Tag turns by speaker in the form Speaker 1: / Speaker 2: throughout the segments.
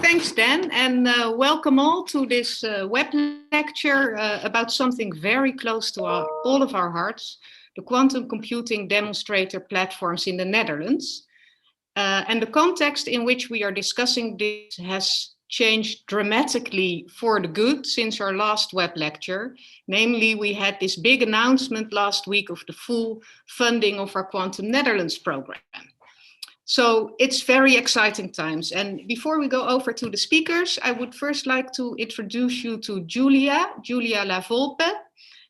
Speaker 1: Thanks, Dan, and welcome all to this web lecture about something very close to all of our hearts, the quantum computing demonstrator platforms in the Netherlands. And the context in which we are discussing this has changed dramatically for the good since our last web lecture. Namely, we had this big announcement last week of the full funding of our Quantum Netherlands program. So it's very exciting times. And before we go over to the speakers, I would first like to introduce you to Julia La Volpe,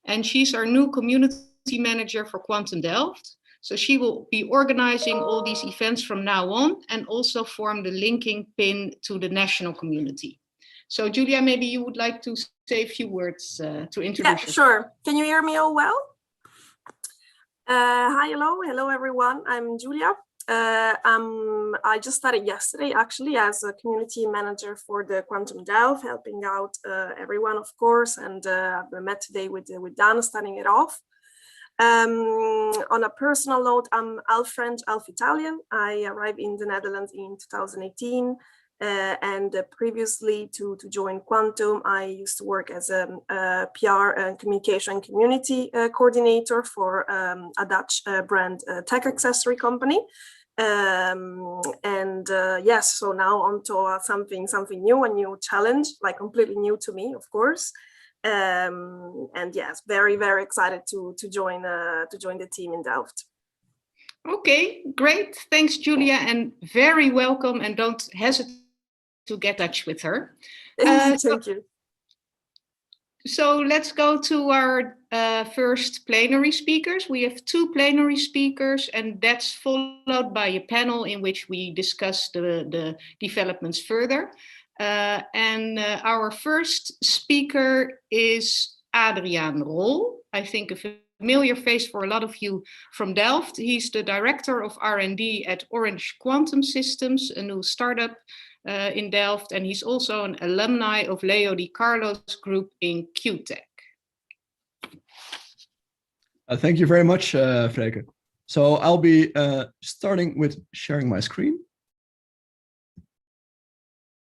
Speaker 1: and she's our new community manager for Quantum Delft. So she will be organizing all these events from now on and also form the linking pin to the national community. So Julia, maybe you would like to say a few words to introduce yourself.
Speaker 2: Sure. Can you hear me all well? Hi, hello everyone. I'm Julia. I just started yesterday actually as a community manager for the Quantum Delft, helping out everyone, of course, and I met today with Dan starting it off. On a personal note, I'm half French, half Italian. I arrived in the Netherlands in 2018, and previously to join Quantum, I used to work as a PR and communication community coordinator for a Dutch brand tech accessory company. Yes, so now on to something new, a new challenge, like completely new to me, of course. And yes, very excited to join the team in Delft.
Speaker 1: Okay, great. Thanks, Julia, and very welcome. And don't hesitate to get in touch with her.
Speaker 2: Thank you.
Speaker 1: So let's go to our first plenary speakers. We have two plenary speakers, and that's followed by a panel in which we discuss the developments further. Our first speaker is Adriaan Rol. I think a familiar face for a lot of you from Delft. He's the director of R&D at Orange Quantum Systems, a new startup in Delft, and he's also an alumni of Leo DiCarlo's group in QuTech.
Speaker 3: Thank you very much, Freeke. So I'll be starting with sharing my screen.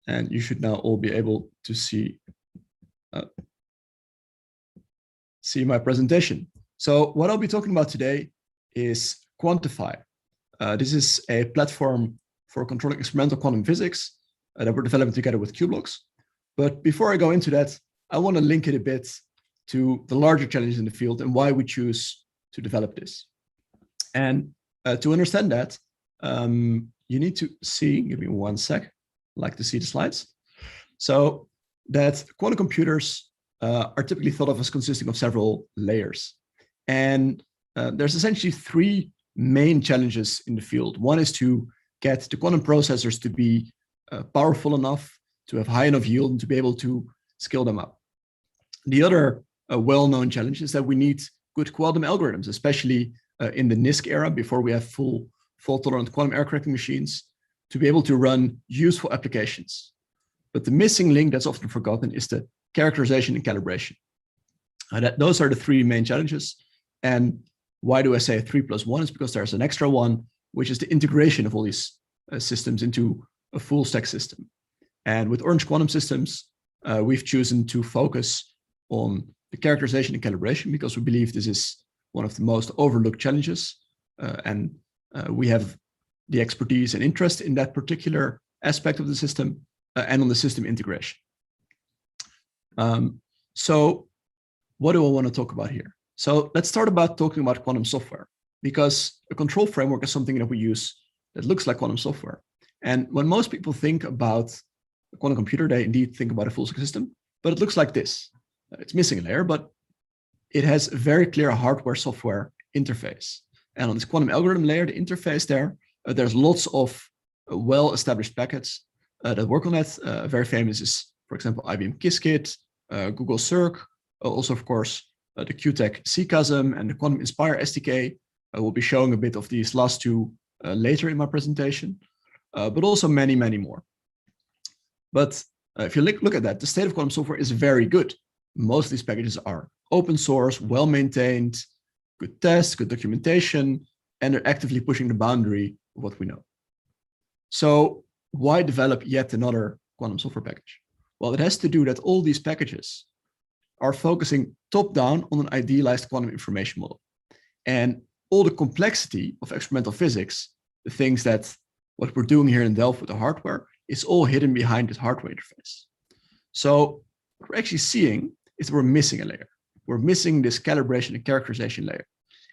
Speaker 3: And you should now all be able to see my presentation. So what I'll be talking about today is Quantify. This is a platform for controlling experimental quantum physics that we're developing together with Qblocks. But before I go into that, I want to link it a bit to the larger challenges in the field and why we choose to develop this. And to understand that, you need to see, give me one sec, I'd like to see the slides. So that quantum computers are typically thought of as consisting of several layers. And there's essentially three main challenges in the field. One is to get the quantum processors to be powerful enough, to have high enough yield, and to be able to scale them up. The other well-known challenge is that we need good quantum algorithms, especially in the NISQ era, before we have full fault-tolerant quantum error correcting machines, to be able to run useful applications. But the missing link that's often forgotten is the characterization and calibration. Those are the three main challenges. And why do I say 3 + 1? Is because there's an extra one, which is the integration of all these systems into a full stack system. And with Orange Quantum Systems, we've chosen to focus on the characterization and calibration because we believe this is one of the most overlooked challenges. We have the expertise and interest in that particular aspect of the system and on the system integration. So what do I want to talk about here? So let's start about talking about quantum software, because a control framework is something that we use that looks like quantum software. And when most people think about a quantum computer, they indeed think about a full system, but it looks like this. It's missing a layer, but it has a very clear hardware-software interface. And on this quantum algorithm layer, the interface there, there's lots of well-established packets that work on that. Very famous is, for example, IBM Qiskit, Google Cirq, also, of course, the QuTech CQASM and the Quantum Inspire SDK. I will be showing a bit of these last two later in my presentation, but also many more. But if you look at that, the state of quantum software is very good. Most of these packages are open source, well-maintained, good tests, good documentation, and they're actively pushing the boundary of what we know. So why develop yet another quantum software package? Well, it has to do that all these packages are focusing top-down on an idealized quantum information model. And all the complexity of experimental physics, the things that what we're doing here in Delft with the hardware, is all hidden behind this hardware interface. So what we're actually seeing is we're missing a layer. We're missing this calibration and characterization layer.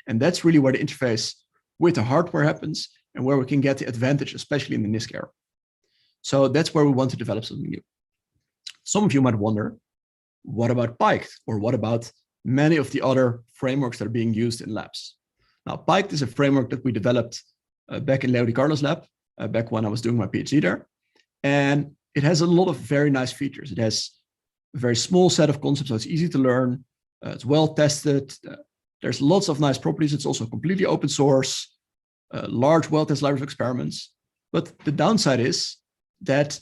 Speaker 3: And that's really where the interface with the hardware happens and where we can get the advantage, especially in the NISQ era. So that's where we want to develop something new. Some of you might wonder, what about Pike? Or what about many of the other frameworks that are being used in labs? Now, Pike is a framework that we developed back in Leo DiCarlo's lab, back when I was doing my PhD there. And it has a lot of very nice features. It has a very small set of concepts, so it's easy to learn. It's well tested. There's lots of nice properties. It's also completely open source, large, well-tested library of experiments. But the downside is that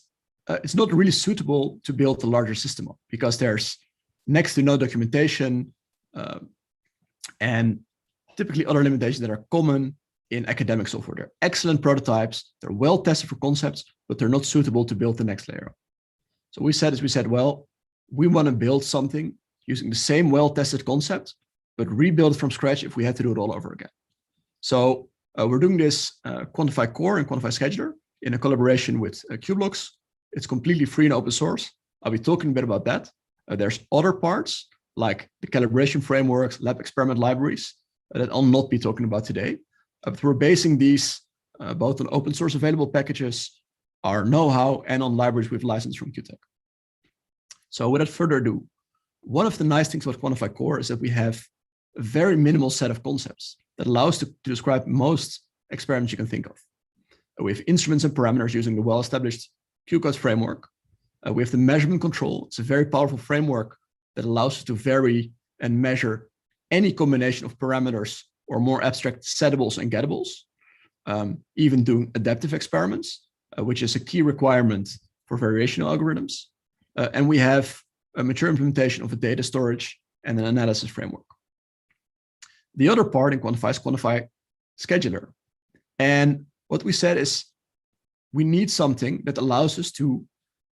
Speaker 3: it's not really suitable to build a larger system on, because there's next to no documentation and typically other limitations that are common in academic software. They're excellent prototypes, they're well tested for concepts, but they're not suitable to build the next layer. So we said, well, we want to build something using the same well-tested concept, but rebuild it from scratch if we had to do it all over again. So we're doing this Quantify core and Quantify scheduler in a collaboration with QBlocks. It's completely free and open source. I'll be talking a bit about that. There's other parts like the calibration frameworks, lab experiment libraries that I'll not be talking about today. But we're basing these both on open source available packages, our know-how, and on libraries we've licensed from QuTech. So without further ado, one of the nice things about Quantify Core is that we have a very minimal set of concepts that allows to describe most experiments you can think of. We have instruments and parameters using the well-established QCODE framework. We have the measurement control. It's a very powerful framework that allows us to vary and measure any combination of parameters or more abstract settables and gettables, even doing adaptive experiments, which is a key requirement for variational algorithms. And we have a mature implementation of a data storage and an analysis framework. The other part in Quantify is Quantify scheduler. And what we said is we need something that allows us to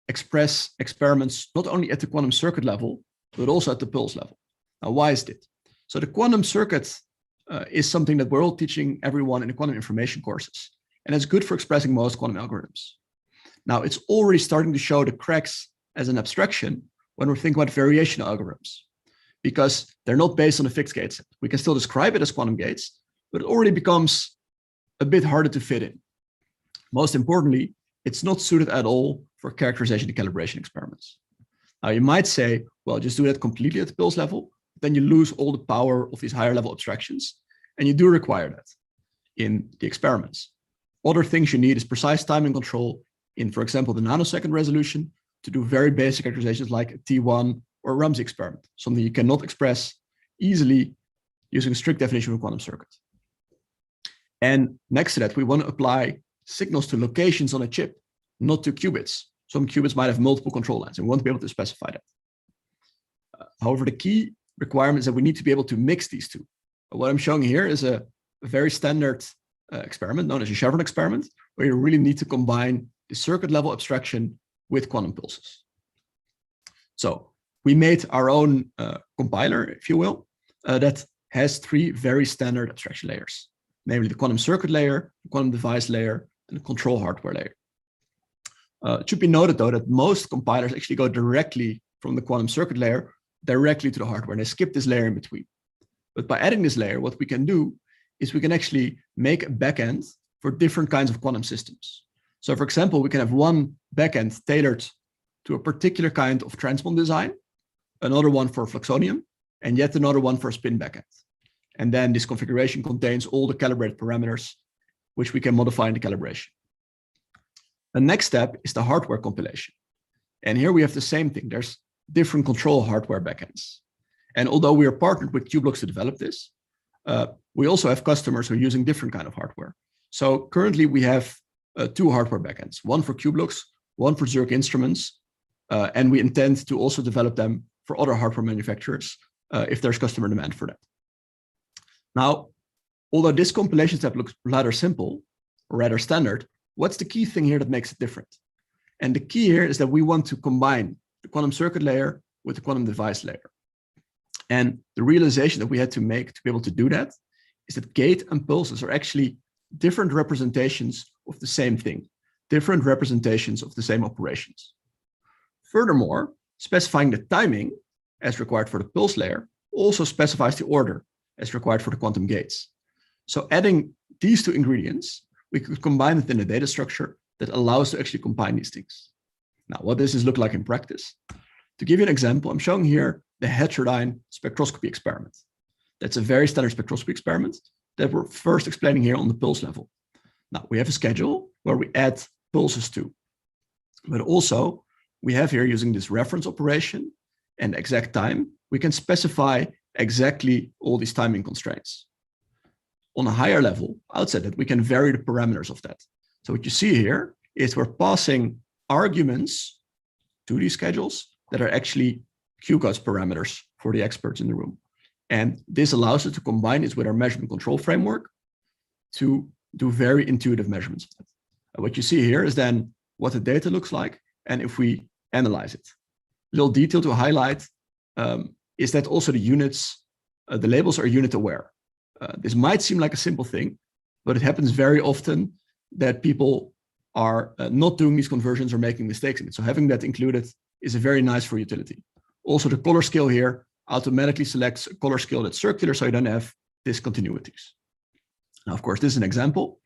Speaker 3: express experiments not only at the quantum circuit level, but also at the pulse level. Now, why is it? So the quantum circuit is something that we're all teaching everyone in the quantum information courses. And it's good for expressing most quantum algorithms. Now, it's already starting to show the cracks as an abstraction when we're thinking about variational algorithms, because they're not based on a fixed gate set. We can still describe it as quantum gates, but it already becomes a bit harder to fit in. Most importantly, it's not suited at all for characterization and calibration experiments. Now, you might say, well, just do that completely at the pulse level, then you lose all the power of these higher level abstractions. And you do require that in the experiments. Other things you need is precise timing control in, for example, the nanosecond resolution to do very basic characterizations like a T1 or a Ramsey experiment, something you cannot express easily using a strict definition of a quantum circuit. And next to that, we want to apply signals to locations on a chip, not to qubits. Some qubits might have multiple control lines, and we want to be able to specify that. However, the key requirement is that we need to be able to mix these two. What I'm showing here is a very standard experiment known as a Chevron experiment, where you really need to combine the circuit level abstraction with quantum pulses. So we made our own compiler, if you will, that has three very standard abstraction layers, namely the quantum circuit layer, the quantum device layer, and the control hardware layer. It should be noted, though, that most compilers actually go directly from the quantum circuit layer directly to the hardware, and they skip this layer in between. But by adding this layer, what we can do is we can actually make a backend for different kinds of quantum systems. So, for example, we can have one backend tailored to a particular kind of transpond design, another one for fluxonium, and yet another one for a spin backend. And then this configuration contains all the calibrated parameters, which we can modify in the calibration. The next step is the hardware compilation. And here we have the same thing. There's different control hardware backends. And although we are partnered with QBlocks to develop this, we also have customers who are using different kind of hardware. So currently we have two hardware backends, one for QBlocks, one for Zurich Instruments, and we intend to also develop them for other hardware manufacturers if there's customer demand for that. Now, although this compilation step looks rather simple or rather standard, what's the key thing here that makes it different? And the key here is that we want to combine the quantum circuit layer with the quantum device layer. And the realization that we had to make to be able to do that is that gate and pulses are actually different representations of the same thing, different representations of the same operations. Furthermore, specifying the timing as required for the pulse layer also specifies the order as required for the quantum gates. So adding these two ingredients, we could combine it in a data structure that allows to actually combine these things. Now, what does this look like in practice? To give you an example, I'm showing here the heterodyne spectroscopy experiment. That's a very standard spectroscopy experiment that we're first explaining here on the pulse level. Now, we have a schedule where we add pulses to, but also we have here, using this reference operation and exact time, we can specify exactly all these timing constraints. On a higher level, outside that, we can vary the parameters of that. So what you see here is we're passing arguments to these schedules that are actually QCODES parameters for the experts in the room. And this allows us to combine this with our measurement control framework to do very intuitive measurements of that. What you see here is then what the data looks like, and if we analyze it. A little detail to highlight is that also the units, the labels are unit aware. This might seem like a simple thing, but it happens very often that people are not doing these conversions or making mistakes in it. So having that included is a very nice for utility. Also, the color scale here automatically selects a color scale that's circular, so you don't have discontinuities. Now, of course, this is an example,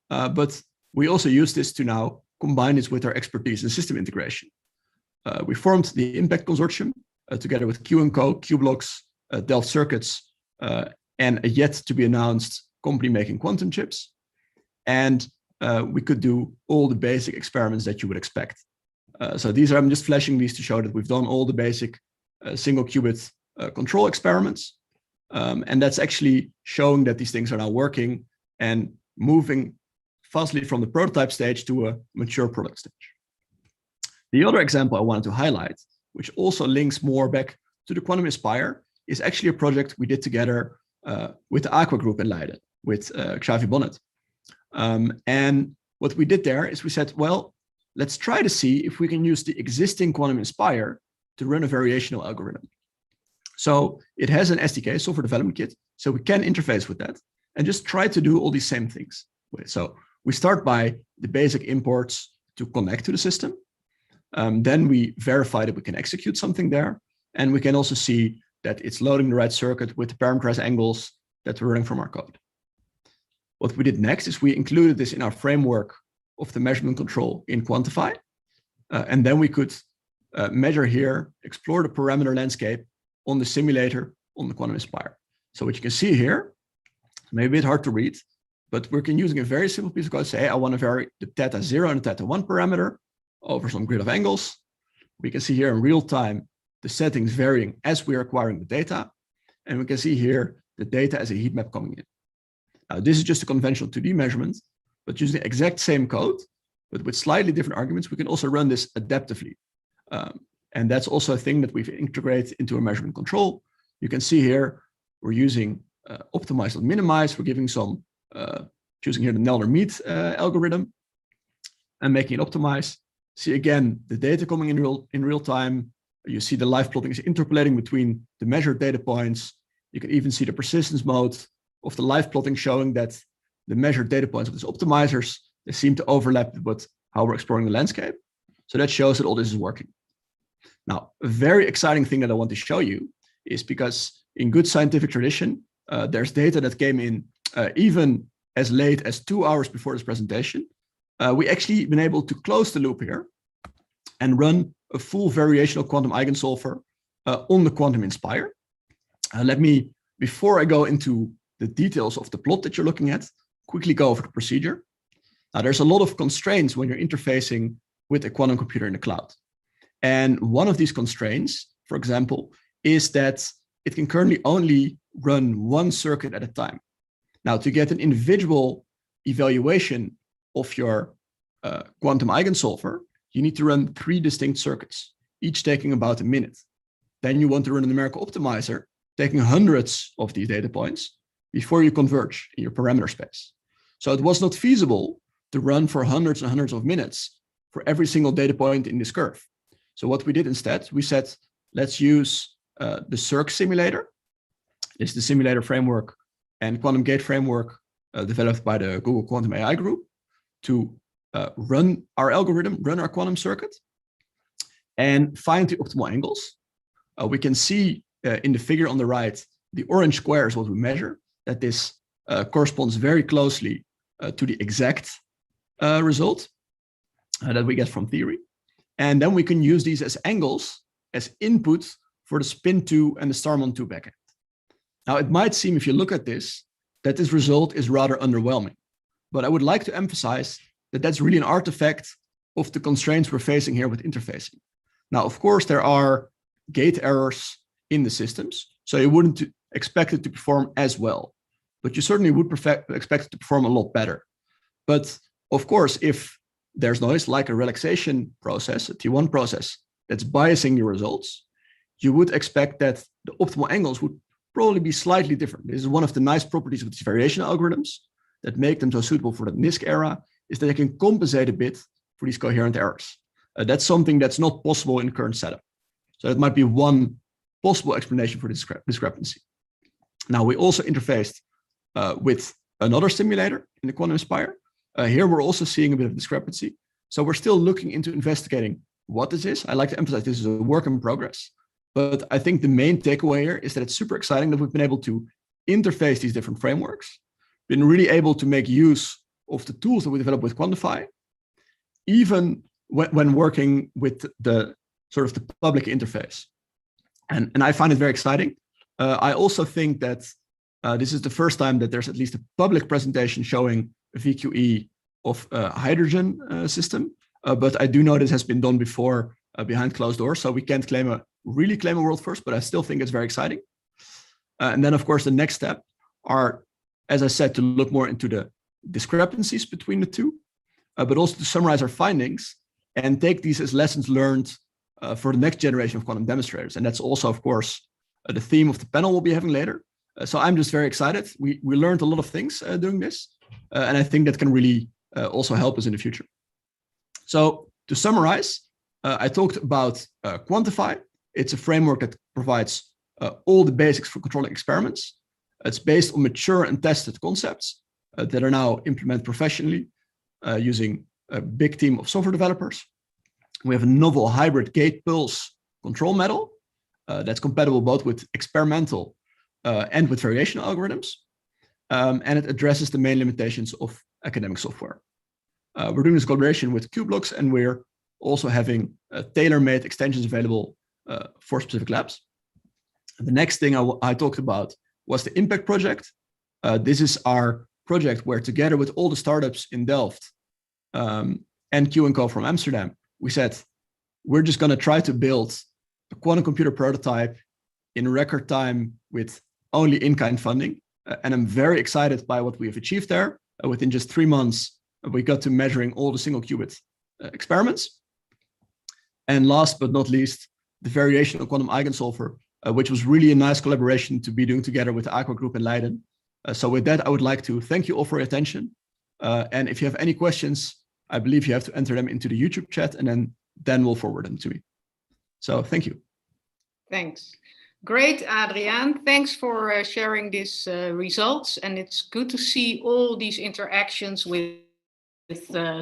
Speaker 3: but we also use this to now combine this with our expertise in system integration. We formed the Impact Consortium together with Q&Co, Q-Blocks, Delft Circuits, and a yet to be announced company making quantum chips. And we could do all the basic experiments that you would expect. So these are, I'm just flashing these to show that we've done all the basic single qubit control experiments. And that's actually showing that these things are now working and moving fastly from the prototype stage to a mature product stage. The other example I wanted to highlight, which also links more back to the Quantum Inspire, is actually a project we did together with the Aqua Group in Leiden, with Xavi Bonnet. And what we did there is we said, well, let's try to see if we can use the existing Quantum Inspire to run a variational algorithm. So it has an SDK, software development kit, so we can interface with that and just try to do all these same things. So we start by the basic imports to connect to the system. Then we verify that we can execute something there. And we can also see that it's loading the right circuit with the parameterized angles that we're running from our code. What we did next is we included this in our framework of the measurement control in Quantify. And then we could measure here, explore the parameter landscape on the simulator on the Quantum Inspire. So what you can see here, maybe a bit hard to read, but we're using a very simple piece of code to say, hey, I want to vary the theta 0 and the theta 1 parameter over some grid of angles. We can see here in real time the settings varying as we are acquiring the data. And we can see here the data as a heat map coming in. Now, this is just a conventional 2D measurement, but using the exact same code, but with slightly different arguments, we can also run this adaptively. And that's also a thing that we've integrated into our measurement control. You can see here, we're using optimize and minimize. We're giving some, choosing here the Nelder-Mead algorithm and making it optimize. See again, the data coming in real time. You see the live plotting is interpolating between the measured data points. You can even see the persistence mode of the live plotting showing that the measured data points of these optimizers, they seem to overlap with how we're exploring the landscape. So that shows that all this is working. Now, a very exciting thing that I want to show you is because in good scientific tradition, there's data that came in even as late as 2 hours before this presentation. We actually been able to close the loop here and run a full variational quantum eigensolver on the Quantum Inspire. Let me, before I go into the details of the plot that you're looking at, quickly go over the procedure. Now, there's a lot of constraints when you're interfacing with a quantum computer in the cloud. And one of these constraints, for example, is that it can currently only run one circuit at a time. Now, to get an individual evaluation of your quantum eigensolver, you need to run 3 distinct circuits, each taking about a minute. Then you want to run a numerical optimizer, taking hundreds of these data points before you converge in your parameter space. So it was not feasible to run for hundreds and hundreds of minutes for every single data point in this curve. So what we did instead, we said, let's use the Circ simulator. It's the simulator framework and quantum gate framework developed by the Google Quantum AI group to run our algorithm, run our quantum circuit, and find the optimal angles. We can see in the figure on the right, the orange square is what we measure, that this corresponds very closely to the exact result that we get from theory. And then we can use these as angles, as input for the spin2 and the Starman2 backend. Now, it might seem, if you look at this, that this result is rather underwhelming. But I would like to emphasize that that's really an artifact of the constraints we're facing here with interfacing. Now, of course, there are gate errors in the systems, so you wouldn't expect it to perform as well, but you certainly would expect it to perform a lot better. But of course, if there's noise like a relaxation process, a T1 process, that's biasing your results, you would expect that the optimal angles would probably be slightly different. This is one of the nice properties of these variation algorithms that make them so suitable for the NISQ era, is that they can compensate a bit for these coherent errors. That's something that's not possible in the current setup. So that might be one possible explanation for this discrepancy. Now, we also interfaced with another simulator in the Quantum Inspire. Here we're also seeing a bit of discrepancy. So we're still looking into investigating what this is. I like to emphasize this is a work in progress. But I think the main takeaway here is that it's super exciting that we've been able to interface these different frameworks, been really able to make use of the tools that we developed with Quantify, even when working with the sort of the public interface. And I find it very exciting. I also think that this is the first time that there's at least a public presentation showing a VQE of a hydrogen system. But I do know this has been done before behind closed doors, so we can't really claim a world first, but I still think it's very exciting. And then, of course, the next step are, as I said, to look more into the discrepancies between the two, but also to summarize our findings and take these as lessons learned for the next generation of quantum demonstrators. And that's also, of course, the theme of the panel we'll be having later. So I'm just very excited. We learned a lot of things doing this, and I think that can really also help us in the future. So to summarize, I talked about Quantify. It's a framework that provides all the basics for controlling experiments. It's based on mature and tested concepts that are now implemented professionally using a big team of software developers. We have a novel hybrid gate pulse control model that's compatible both with experimental and with variation algorithms. And it addresses the main limitations of academic software. We're doing this collaboration with QBlocks, and we're also having tailor-made extensions available for specific labs. The next thing I talked about was the Impact project. This is our project where, together with all the startups in Delft and Q&Co from Amsterdam, we said, we're just going to try to build a quantum computer prototype in record time with only in-kind funding. And I'm very excited by what we have achieved there. Within just 3 months, we got to measuring all the single qubit experiments. And last but not least, the variation of quantum eigensolver, which was really a nice collaboration to be doing together with the Aqua Group in Leiden. So with that, I would like to thank you all for your attention. And if you have any questions, I believe you have to enter them into the YouTube chat, and then Dan will forward them to me. So thank you. Thanks.
Speaker 1: Great, Adriaan. Thanks for sharing these results. And it's good to see all these interactions with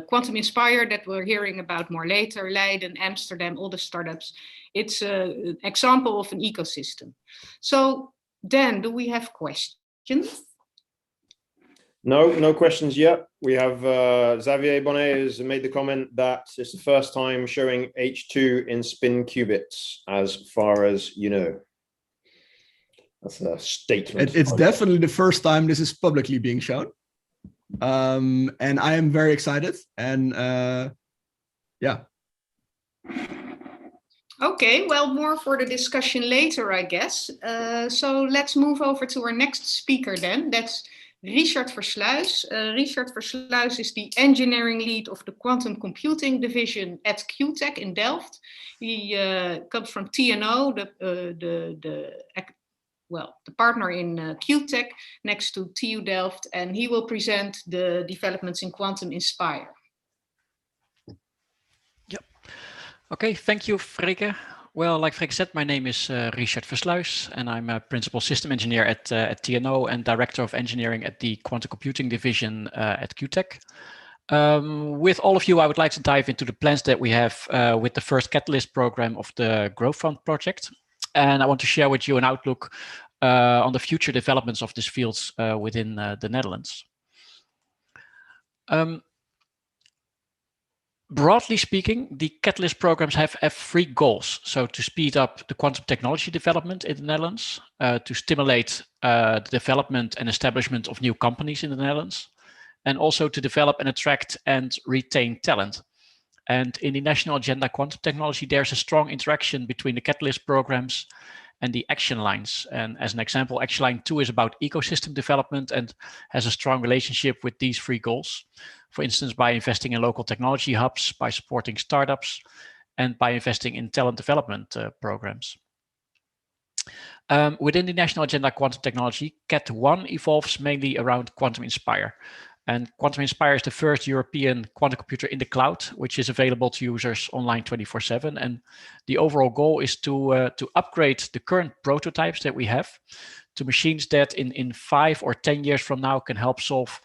Speaker 1: Quantum Inspire that we're hearing about more later, Leiden, Amsterdam, all the startups. It's an example of an ecosystem. So, Dan, do we have questions?
Speaker 4: No questions yet. We have Xavier Bonnet has made the comment that it's the first time showing H2 in spin qubits, as far as you know. That's a statement.
Speaker 3: It's definitely the first time this is publicly being shown. And I am very excited. And yeah.
Speaker 1: Okay, well, more for the discussion later, I guess. So let's move over to our next speaker then. That's Richard Versluis. Richard Versluis is the engineering lead of the quantum computing division at QuTech in Delft. He comes from TNO, the partner in QuTech next to TU Delft, and he will present the developments in Quantum Inspire.
Speaker 5: Okay, thank you, Freeke. Well, like Freeke said, my name is Richard Versluis, and I'm a principal system engineer at TNO and director of engineering at the quantum computing division at QuTech. With all of you, I would like to dive into the plans that we have with the first Catalyst program of the Growth Fund project. And I want to share with you an outlook on the future developments of these fields within the Netherlands. Broadly speaking, the Catalyst programs have 3 goals. So to speed up the quantum technology development in the Netherlands, to stimulate the development and establishment of new companies in the Netherlands, and also to develop and attract and retain talent. And in the National Agenda Quantum Technology, there's a strong interaction between the Catalyst programs and the action lines. And as an example, action line 2 is about ecosystem development and has a strong relationship with these 3 goals. For instance, by investing in local technology hubs, by supporting startups, and by investing in talent development programs. Within the National Agenda Quantum Technology, CAT 1 evolves mainly around Quantum Inspire. And Quantum Inspire is the first European quantum computer in the cloud, which is available to users online 24/7. And the overall goal is to upgrade the current prototypes that we have to machines that in 5 or 10 years from now can help solve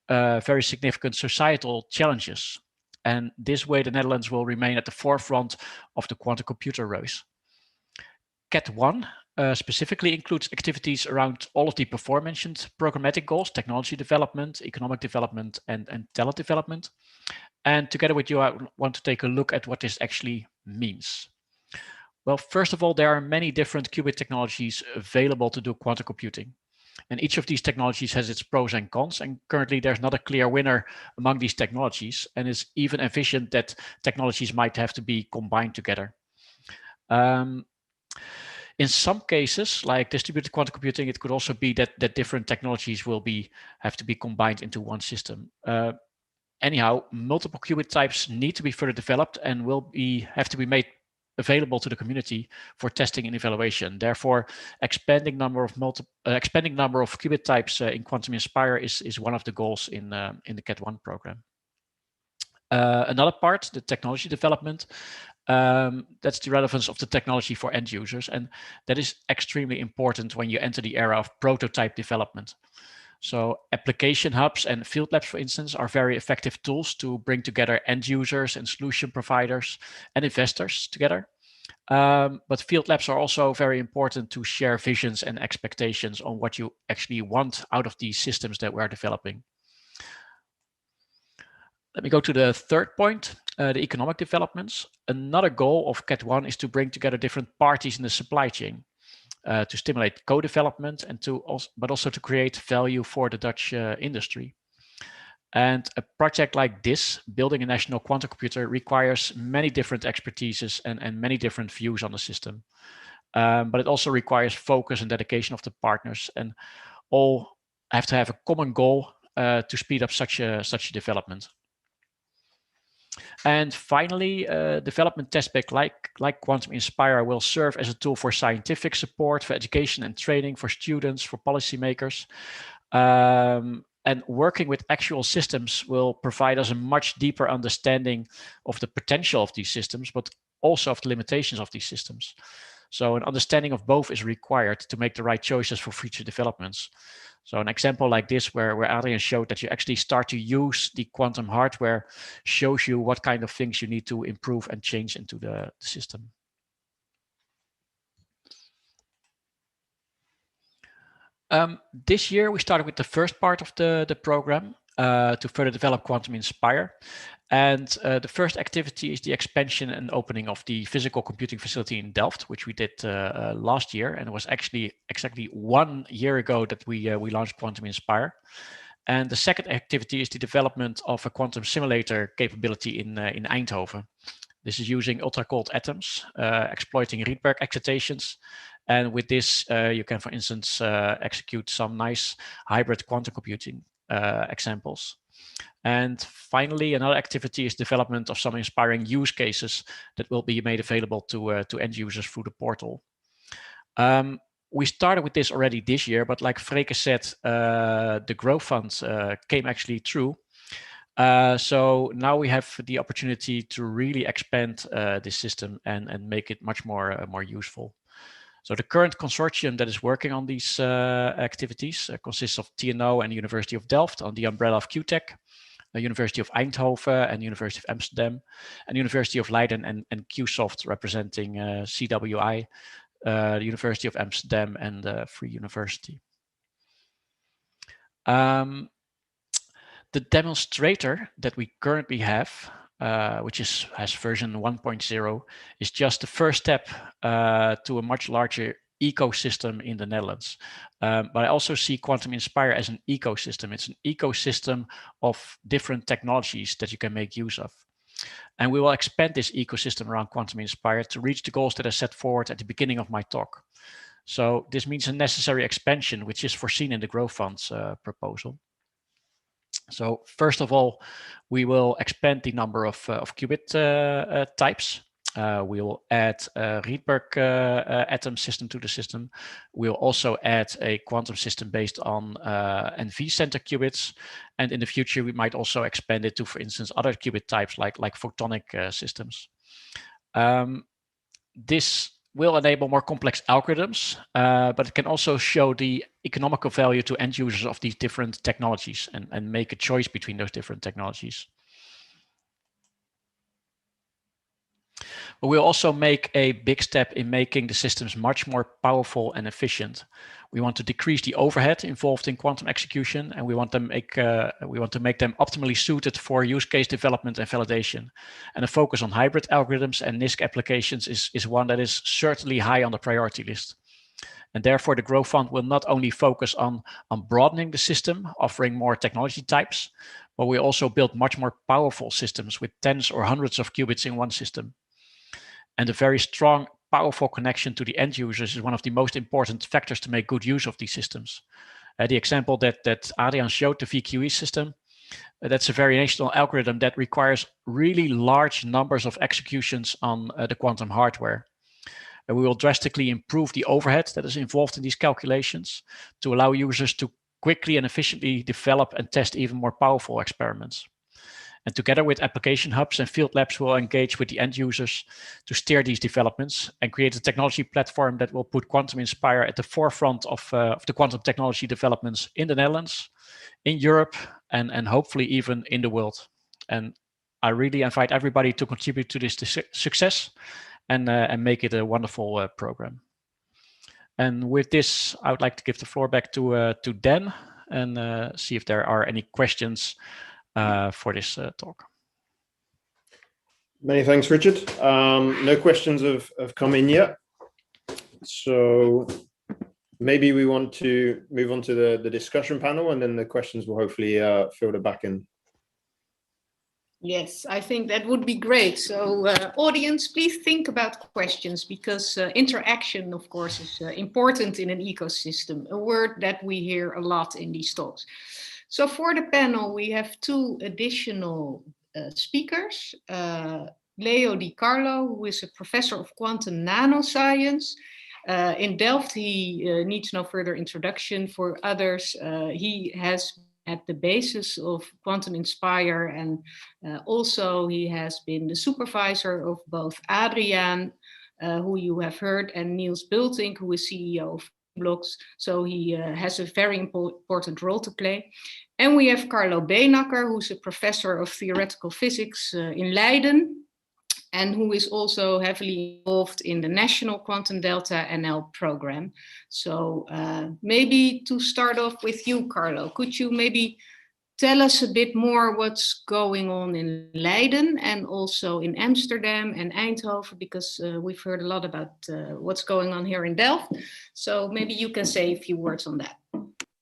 Speaker 5: very significant societal challenges. And this way, the Netherlands will remain at the forefront of the quantum computer race. CAT 1 specifically includes activities around all of the before-mentioned programmatic goals, technology development, economic development, and talent development. And together with you, I want to take a look at what this actually means. Well, first of all, there are many different qubit technologies available to do quantum computing. And each of these technologies has its pros and cons. And currently, there's not a clear winner among these technologies. And it's even envisioned that technologies might have to be combined together. In some cases, like distributed quantum computing, it could also be that different technologies will have to be combined into one system. Anyhow, multiple qubit types need to be further developed and have to be made available to the community for testing and evaluation. Therefore, expanding number of qubit types in Quantum Inspire is one of the goals in the CAT 1 program. Another part, the technology development, that's the relevance of the technology for end users, and that is extremely important when you enter the era of prototype development. So application hubs and field labs, for instance, are very effective tools to bring together end users and solution providers and investors together. But field labs are also very important to share visions and expectations on what you actually want out of these systems that we're developing. Let me go to the third point, the economic developments. Another goal of CAT 1 is to bring together different parties in the supply chain to stimulate co-development and but also to create value for the Dutch industry. And a project like this, building a national quantum computer, requires many different expertises and many different views on the system. But it also requires focus and dedication of the partners, and all have to have a common goal to speed up such a development. And finally, development testbed like Quantum Inspire will serve as a tool for scientific support, for education and training, for students, for policymakers. And working with actual systems will provide us a much deeper understanding of the potential of these systems, but also of the limitations of these systems. So an understanding of both is required to make the right choices for future developments. So an example like this, where Adriaan showed that you actually start to use the quantum hardware, shows you what kind of things you need to improve and change into the system. This year, we started with the first part of the program to further develop Quantum Inspire. And the first activity is the expansion and opening of the physical computing facility in Delft, which we did last year. And it was actually exactly 1 year ago that we launched Quantum Inspire. And the second activity is the development of a quantum simulator capability in Eindhoven. This is using ultra-cold atoms, exploiting Rydberg excitations. And with this, you can, for instance, execute some nice hybrid quantum computing examples. And finally, another activity is development of some inspiring use cases that will be made available to end users through the portal. We started with this already this year, but like Freeke said, the Growth Fund came actually through. So now we have the opportunity to really expand this system and make it much more useful. So the current consortium that is working on these activities consists of TNO and the University of Delft on the umbrella of QuTech, the University of Eindhoven and University of Amsterdam, and University of Leiden and QSoft representing CWI, the University of Amsterdam and Free University. The demonstrator that we currently have, which has version 1.0, is just the first step to a much larger ecosystem in the Netherlands. But I also see Quantum Inspire as an ecosystem. It's an ecosystem of different technologies that you can make use of. And we will expand this ecosystem around Quantum Inspire to reach the goals that I set forward at the beginning of my talk. So this means a necessary expansion, which is foreseen in the Growth Fund's proposal. So first of all, we will expand the number of qubit types. We will add a Rydberg atom system to the system. We'll also add a quantum system based on NV center qubits. And in the future, we might also expand it to, for instance, other qubit types like photonic systems. This will enable more complex algorithms, but it can also show the economical value to end users of these different technologies and make a choice between those different technologies. But we'll also make a big step in making the systems much more powerful and efficient. We want to decrease the overhead involved in quantum execution, and we want to make them optimally suited for use case development and validation. And a focus on hybrid algorithms and NISQ applications is one that is certainly high on the priority list. And therefore, the Growth Fund will not only focus on broadening the system, offering more technology types, but we also build much more powerful systems with tens or hundreds of qubits in one system. And a very strong, powerful connection to the end users is one of the most important factors to make good use of these systems. The example that Adriaan showed, the VQE system, that's a variational algorithm that requires really large numbers of executions on the quantum hardware. And we will drastically improve the overhead that is involved in these calculations to allow users to quickly and efficiently develop and test even more powerful experiments. And together with application hubs and field labs, we'll engage with the end users to steer these developments and create a technology platform that will put Quantum Inspire at the forefront of the quantum technology developments in the Netherlands, in Europe, and hopefully even in the world. And I really invite everybody to contribute to this success and make it a wonderful program. And with this, I would like to give the floor back to Dan and see if there are any questions for this talk.
Speaker 4: Many thanks, Richard. No questions have come in yet. So maybe we want to move on to the discussion panel, and then the questions will hopefully filter back in.
Speaker 1: Yes, I think that would be great. So audience, please think about questions, because interaction, of course, is important in an ecosystem, a word that we hear a lot in these talks. So for the panel, we have two additional speakers. Leo DiCarlo, who is a professor of quantum nanoscience. In Delft, he needs no further introduction. For others, he has at the basis of Quantum Inspire, and also he has been the supervisor of both Adriaan, who you have heard, and Niels Bultink, who is CEO of Blocks. So he has a very important role to play. And we have Carlo Beenakker, who's a professor of theoretical physics in Leiden, and who is also heavily involved in the National Quantum Delta NL program. So maybe to start off with you, Carlo, could you maybe tell us a bit more what's going on in Leiden and also in Amsterdam and Eindhoven, because we've heard a lot about what's going on here in Delft. So maybe you can say a few words on that.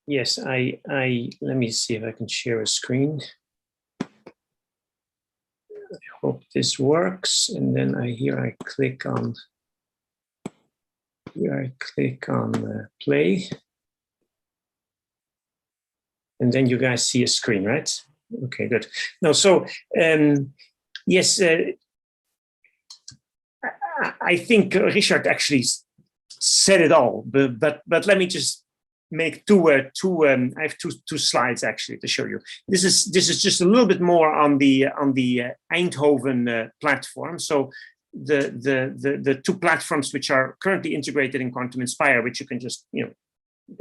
Speaker 6: Yes, let me see if I can share a screen. I hope this works. And then I click on play. And then you guys see a screen, right? Okay, good. No, so yes, I think Richard actually said it all, but let me just make I have two slides actually to show you. This is just a little bit more on the Eindhoven platform. So the two platforms which are currently integrated in Quantum Inspire, which you can just,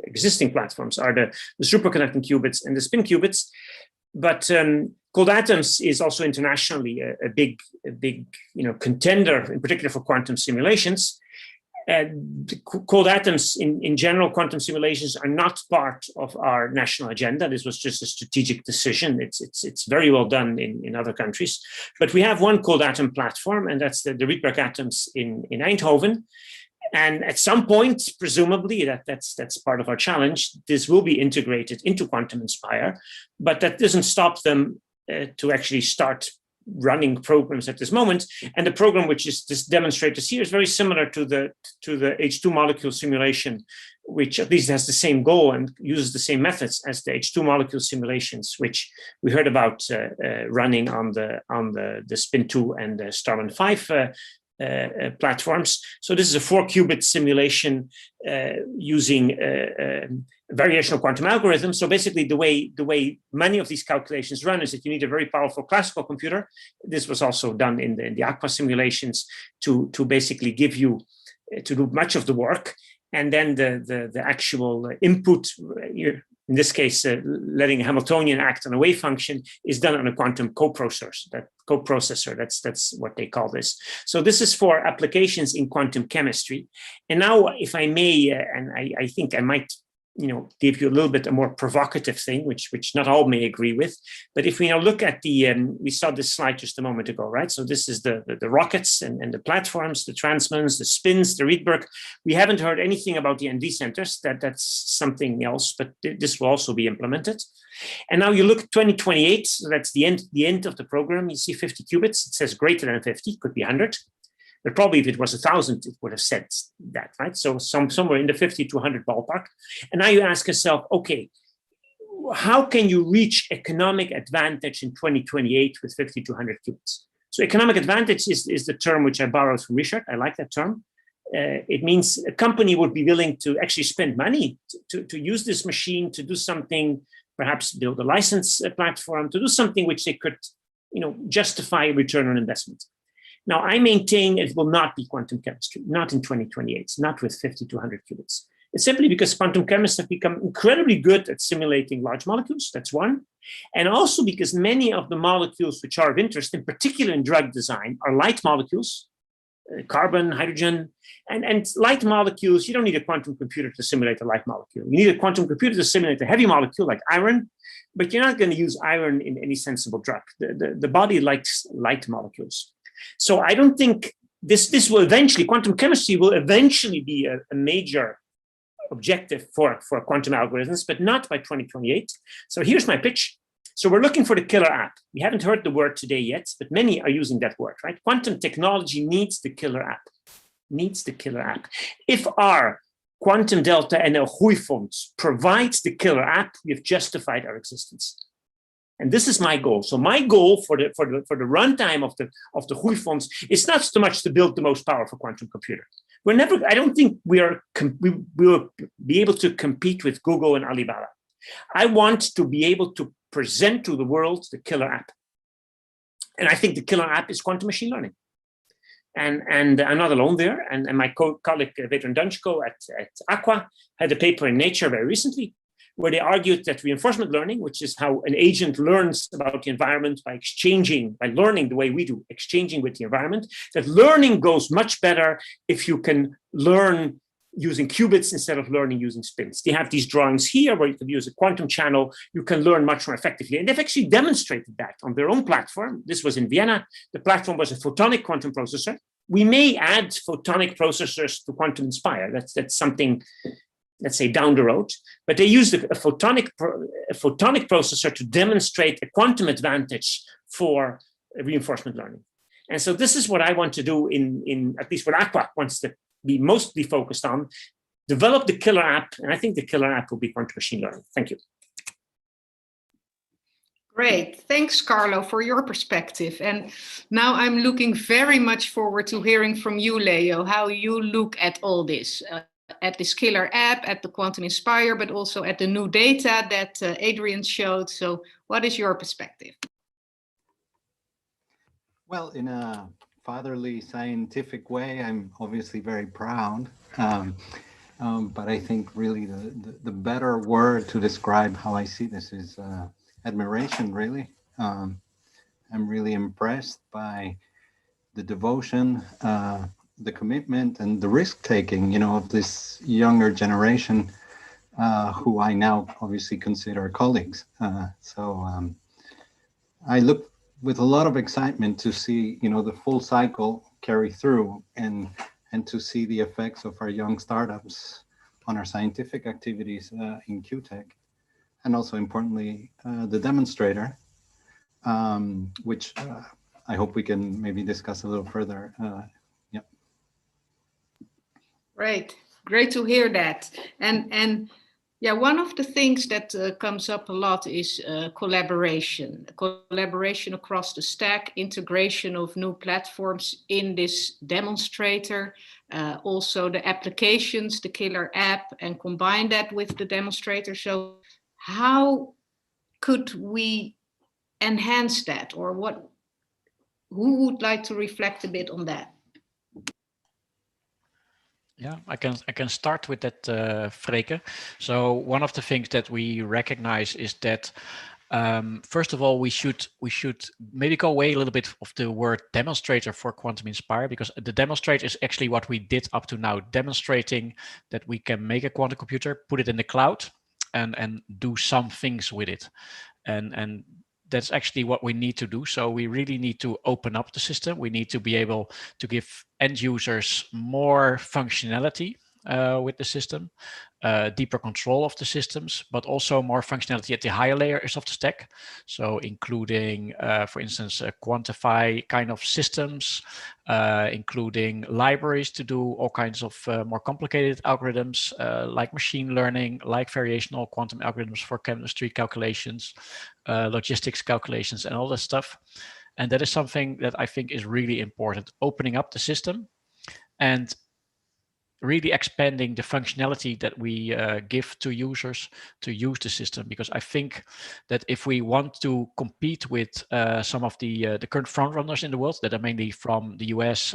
Speaker 6: existing platforms are the superconducting qubits and the spin qubits. But cold atoms is also internationally a big contender, in particular for quantum simulations. Cold atoms in general, quantum simulations are not part of our national agenda. This was just a strategic decision. It's very well done in other countries. But we have one cold atom platform, and that's the Rydberg atoms in Eindhoven. And at some point, presumably, that's part of our challenge, this will be integrated into Quantum Inspire, but that doesn't stop them to actually start running programs at this moment. And the program, which is this demonstrator here, is very similar to the H2 molecule simulation, which at least has the same goal and uses the same methods as the H2 molecule simulations, which we heard about running on the Spin2 and the Starman 5 platforms. So this is a 4-qubit simulation using variational quantum algorithms. So basically the way many of these calculations run is that you need a very powerful classical computer. This was also done in the Aqua simulations to basically give you to do much of the work. And then the actual input, in this case, letting a Hamiltonian act on a wave function, is done on a quantum coprocessor. That's what they call this. So this is for applications in quantum chemistry. And now, if I may, and I think I might, give you a little bit a more provocative thing, which not all may agree with. But if we now look at we saw this slide just a moment ago, right? So this is the rockets and the platforms, the Transmans, the spins, the Rydberg. We haven't heard anything about the NV centers. That's something else, but this will also be implemented. And now you look at 2028, so that's the end of the program. You see 50 qubits. It says greater than 50, could be 100. But probably if it was 1,000, it would have said that, right? So somewhere in the 50 to 100 ballpark. And now you ask yourself, okay, how can you reach economic advantage in 2028 with 50 to 100 qubits? So economic advantage is the term which I borrowed from Richard. I like that term. It means a company would be willing to actually spend money to use this machine to do something, perhaps build a license platform, to do something which they could, justify return on investment. Now, I maintain it will not be quantum chemistry, not in 2028, not with 50 to 100 qubits. It's simply because quantum chemists have become incredibly good at simulating large molecules, that's one. And also because many of the molecules which are of interest, in particular in drug design, are light molecules, carbon, hydrogen, and light molecules. You don't need a quantum computer to simulate a light molecule. You need a quantum computer to simulate a heavy molecule like iron, but you're not going to use iron in any sensible drug. The body likes light molecules. So I don't think this will eventually, quantum chemistry will eventually be a major objective for quantum algorithms, but not by 2028. So here's my pitch. So we're looking for the killer app. We haven't heard the word today yet, but many are using that word, right? Quantum technology needs the killer app, If our quantum delta NL Groeifonds provides the killer app, we've justified our existence. And this is my goal. So my goal for the runtime of the Groeifonds is not so much to build the most powerful quantum computer. I don't think we will be able to compete with Google and Alibaba. I want to be able to present to the world the killer app. And I think the killer app is quantum machine learning. And I'm not alone there. And my colleague Vedran Dunchko at Aqua had a paper in Nature very recently, where they argued that reinforcement learning, which is how an agent learns about the environment by learning the way we do, exchanging with the environment, that learning goes much better if you can learn using qubits instead of learning using spins. They have these drawings here where you can use a quantum channel, you can learn much more effectively. And they've actually demonstrated that on their own platform. This was in Vienna. The platform was a photonic quantum processor. We may add photonic processors to Quantum Inspire. That's something, let's say, down the road. But they used a photonic processor to demonstrate a quantum advantage for reinforcement learning. And so this is what I want to do in at least what Aqua wants to be mostly focused on, develop the killer app. And I think the killer app will be quantum machine learning. Thank you.
Speaker 1: Great. Thanks, Carlo, for your perspective. And now I'm looking very much forward to hearing from you, Leo, how you look at all this. at this killer app, at the Quantum Inspire, but also at the new data that Adriaan showed. So what is your perspective?
Speaker 7: Well, in a fatherly scientific way, I'm obviously very proud. But I think really the better word to describe how I see this is admiration, really. I'm really impressed by the devotion, the commitment and the risk-taking, of this younger generation, who I now obviously consider colleagues. I look with a lot of excitement to see, the full cycle carry through and to see the effects of our young startups on our scientific activities in QuTech, and also importantly, the Demonstrator, which I hope we can maybe discuss a little further. Yeah.
Speaker 1: Great to hear that. And yeah, one of the things that comes up a lot is collaboration across the stack, integration of new platforms in this Demonstrator, also the applications, the killer app, and combine that with the Demonstrator. So how could we enhance that, or who would like to reflect a bit on that?
Speaker 5: Yeah, I can start with that, Freeke. So one of the things that we recognize is that first of all, we should maybe go away a little bit of the word demonstrator for Quantum Inspire, because the demonstrator is actually what we did up to now, demonstrating that we can make a quantum computer, put it in the cloud, and do some things with it, and that's actually what we need to do. So we really need to open up the system. We need to be able to give end users more functionality with the system, deeper control of the systems, but also more functionality at the higher layers of the stack. So including, for instance, Quantify kind of systems, including libraries to do all kinds of more complicated algorithms, like machine learning, like variational quantum algorithms for chemistry calculations, logistics calculations, and all that stuff. And that is something that I think is really important, opening up the system and really expanding the functionality that we give to users to use the system. Because I think that if we want to compete with some of the current frontrunners in the world that are mainly from the US,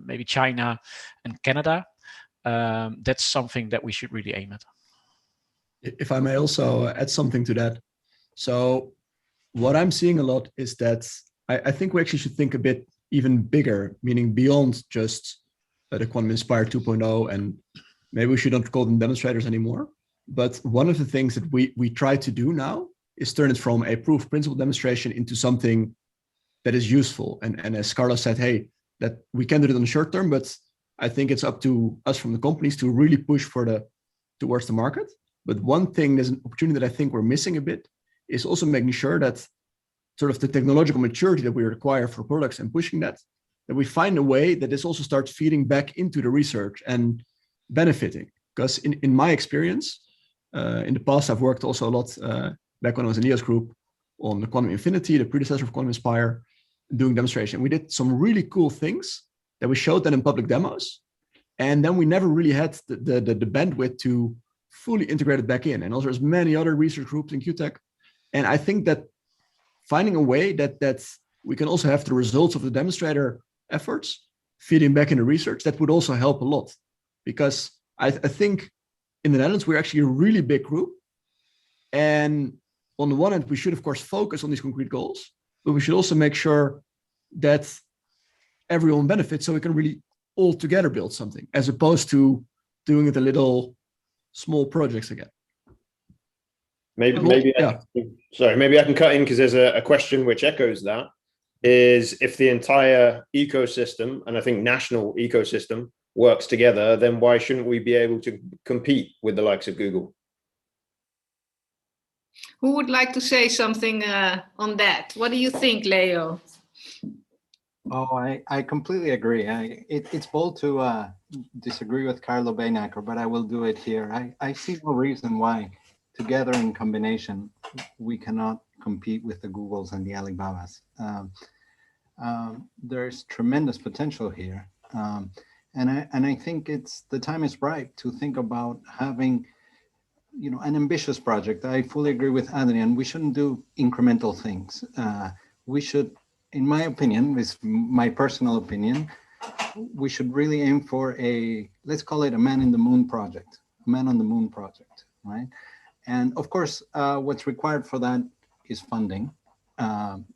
Speaker 5: maybe China and Canada, that's something that we should really aim at.
Speaker 3: If I may also add something to that. So what I'm seeing a lot is that I think we actually should think a bit even bigger, meaning beyond just the Quantum Inspire 2.0, and maybe we shouldn't call them demonstrators anymore. But one of the things that we try to do now is turn it from a proof of principle demonstration into something that is useful. And as Carlo said, hey, that we can do it on the short term, but I think it's up to us from the companies to really push towards the market. But one thing, there's an opportunity that I think we're missing a bit, is also making sure that sort of the technological maturity that we require for products and pushing that we find a way that this also starts feeding back into the research and benefiting. Because in my experience, in the past, I've worked also a lot back when I was in EOS group on the Quantum Infinity, the predecessor of Quantum Inspire, doing demonstration. We did some really cool things that we showed then in public demos. And then we never really had the bandwidth to fully integrate it back in. And also there's many other research groups in QuTech. And I think that finding a way that we can also have the results of the demonstrator efforts feeding back into research, that would also help a lot. Because I think in the Netherlands, we're actually a really big group. And on the one hand, we should, of course, focus on these concrete goals, but we should also make sure that everyone benefits so we can really all together build something, as opposed to doing it a little small projects again.
Speaker 4: Maybe I can cut in because there's a question which echoes that. Is if the entire ecosystem, and I think national ecosystem, works together, then why shouldn't we be able to compete with the likes of Google?
Speaker 1: Who would like to say something on that? What do you think, Leo?
Speaker 7: Oh, I completely agree. It's bold to disagree with Carlo Beenakker, but I will do it here. I see no reason why together in combination we cannot compete with the Googles and the Alibabas. There's tremendous potential here. And I think the time is right to think about having, an ambitious project. I fully agree with Adriaan. We shouldn't do incremental things. We should, in my opinion, is my personal opinion, we should really aim for let's call it a man in the moon project, a man on the moon project, right? And of course, what's required for that is funding.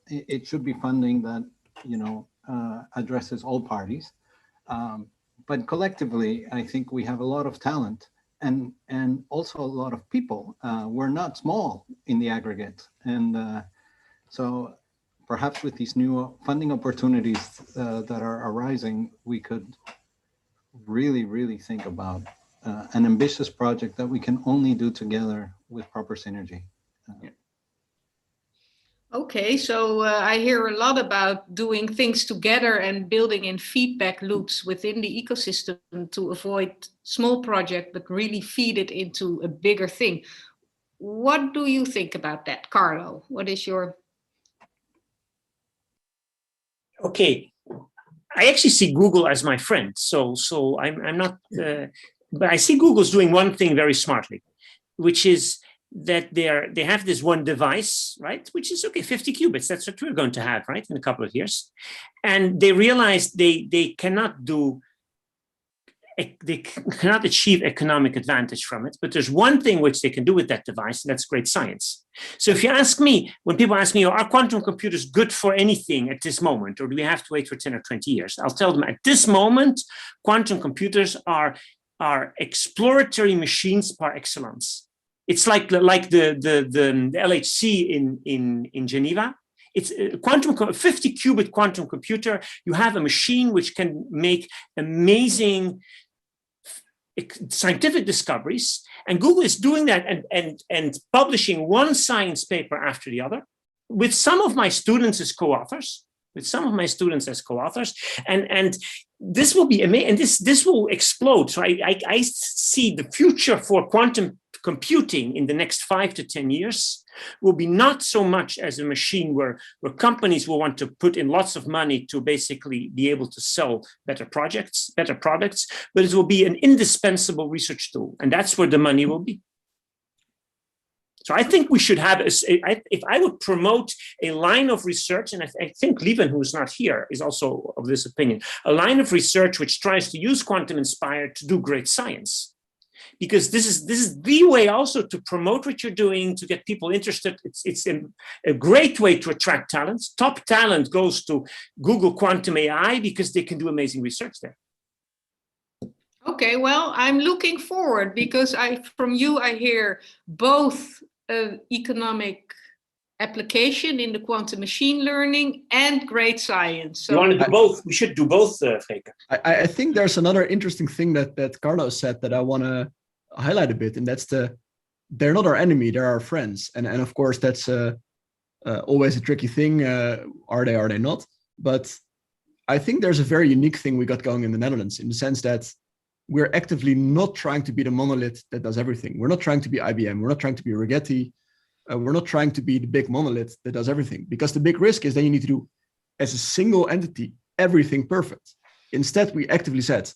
Speaker 7: It should be funding that, addresses all parties. But collectively, I think we have a lot of talent and also a lot of people. We're not small in the aggregate. And so perhaps with these new funding opportunities that are arising, we could really, really think about an ambitious project that we can only do together with proper synergy.
Speaker 1: Okay, so I hear a lot about doing things together and building in feedback loops within the ecosystem to avoid small project, but really feed it into a bigger thing. What do you think about that, Carlo? What is your...
Speaker 6: Okay, I actually see Google as my friend. So I'm not, but I see Google's doing one thing very smartly, which is that they have this one device, right? Which is okay, 50 qubits. That's what we're going to have, right, in a couple of years. And they realized they cannot achieve economic advantage from it. But there's one thing which they can do with that device, and that's great science. So if you ask me, when people ask me, are quantum computers good for anything at this moment, or do we have to wait for 10 or 20 years? I'll tell them at this moment, quantum computers are exploratory machines par excellence. It's like the LHC in Geneva. It's a 50 qubit quantum computer. You have a machine which can make amazing scientific discoveries, and Google is doing that and publishing one science paper after the other with some of my students as co-authors. And this will be amazing, and this will explode. So I see the future for quantum computing in the next 5 to 10 years will be not so much as a machine where companies will want to put in lots of money to basically be able to sell better products, but it will be an indispensable research tool. And that's where the money will be. So I think we should have, if I would promote a line of research, and I think Lieven, who is not here, is also of this opinion, a line of research which tries to use quantum inspired to do great science. Because this is the way also to promote what you're doing, to get people interested. It's a great way to attract talents. Top talent goes to Google Quantum AI because they can do amazing research there.
Speaker 1: Okay, well, I'm looking forward because from you I hear both economic application in the quantum machine learning and great science. So
Speaker 6: you want to do both? We should do both, Freeke.
Speaker 3: I think there's another interesting thing that Carlo said that I want to highlight a bit, and that's they're not our enemy, they're our friends. And of course, that's always a tricky thing. Are they not? But I think there's a very unique thing we got going in the Netherlands in the sense that we're actively not trying to be the monolith that does everything. We're not trying to be IBM. We're not trying to be Rigetti. We're not trying to be the big monolith that does everything, because the big risk is that you need to do as a single entity everything perfect. Instead, we actively said,